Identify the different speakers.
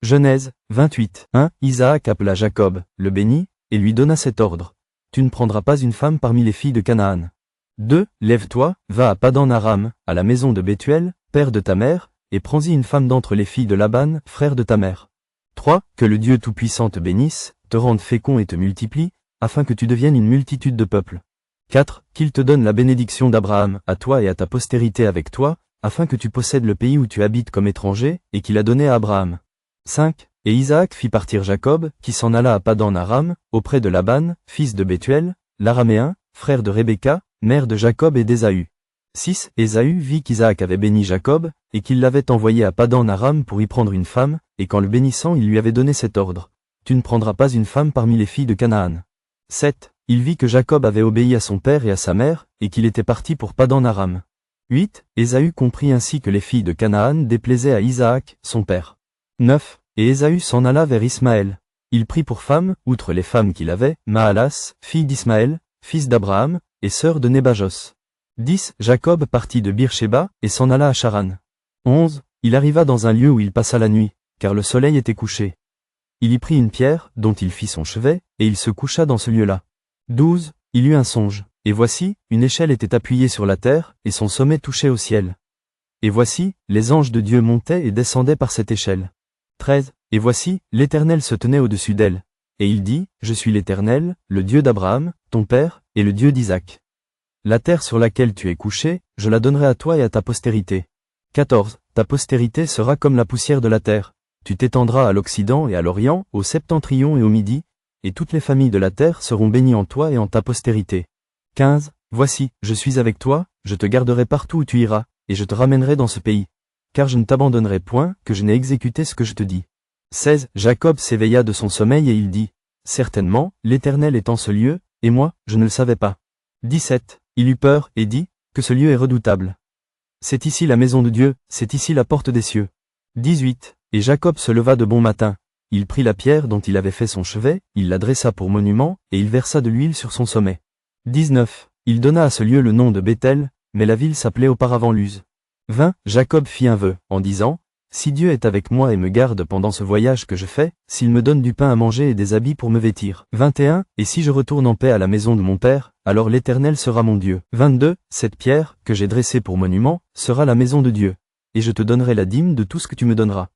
Speaker 1: Genèse 28. 1. Isaac appela Jacob, le bénit, et lui donna cet ordre. Tu ne prendras pas une femme parmi les filles de Canaan. 2. Lève-toi, va à Padan-Aram, à la maison de Bethuel, père de ta mère, et prends-y une femme d'entre les filles de Laban, frère de ta mère. 3. Que le Dieu Tout-Puissant te bénisse, te rende fécond et te multiplie, afin que tu deviennes une multitude de peuples. 4. Qu'il te donne la bénédiction d'Abraham, à toi et à ta postérité avec toi, afin que tu possèdes le pays où tu habites comme étranger, et qu'il a donné à Abraham. 5. Et Isaac fit partir Jacob, qui s'en alla à Padan-Aram, auprès de Laban, fils de Bethuel, l'Araméen, frère de Rebecca, mère de Jacob et d'Ésaü. 6. Ésaü vit qu'Isaac avait béni Jacob, et qu'il l'avait envoyé à Padan-Aram pour y prendre une femme, et qu'en le bénissant il lui avait donné cet ordre. Tu ne prendras pas une femme parmi les filles de Canaan. 7. Il vit que Jacob avait obéi à son père et à sa mère, et qu'il était parti pour Padan-Aram. 8. Ésaü comprit ainsi que les filles de Canaan déplaisaient à Isaac, son père. 9. Et Ésaü s'en alla vers Ismaël. Il prit pour femme, outre les femmes qu'il avait, Maalas, fille d'Ismaël, fils d'Abraham, et sœur de Nébajos. 10. Jacob partit de Beer-Shéba, et s'en alla à Charan. 11. Il arriva dans un lieu où il passa la nuit, car le soleil était couché. Il y prit une pierre, dont il fit son chevet, et il se coucha dans ce lieu-là. 12. Il eut un songe, et voici, une échelle était appuyée sur la terre, et son sommet touchait au ciel. Et voici, les anges de Dieu montaient et descendaient par cette échelle. 13. Et voici, l'Éternel se tenait au-dessus d'elle. Et il dit, je suis l'Éternel, le Dieu d'Abraham, ton père, et le Dieu d'Isaac. La terre sur laquelle tu es couché, je la donnerai à toi et à ta postérité. 14. Ta postérité sera comme la poussière de la terre. Tu t'étendras à l'Occident et à l'Orient, au Septentrion et au Midi, et toutes les familles de la terre seront bénies en toi et en ta postérité. 15. Voici, je suis avec toi, je te garderai partout où tu iras, et je te ramènerai dans ce pays. Car je ne t'abandonnerai point, que je n'ai exécuté ce que je te dis. 16. Jacob s'éveilla de son sommeil et il dit, certainement, l'Éternel est en ce lieu, et moi, je ne le savais pas. 17. Il eut peur, et dit, que ce lieu est redoutable. C'est ici la maison de Dieu, c'est ici la porte des cieux. 18. Et Jacob se leva de bon matin. Il prit la pierre dont il avait fait son chevet, il la dressa pour monument, et il versa de l'huile sur son sommet. 19. Il donna à ce lieu le nom de Béthel, mais la ville s'appelait auparavant Luz. 20. Jacob fit un vœu, en disant, si Dieu est avec moi et me garde pendant ce voyage que je fais, s'il me donne du pain à manger et des habits pour me vêtir. 21. Et si je retourne en paix à la maison de mon père, alors l'Éternel sera mon Dieu. 22. Cette pierre, que j'ai dressée pour monument, sera la maison de Dieu. Et je te donnerai la dîme de tout ce que tu me donneras.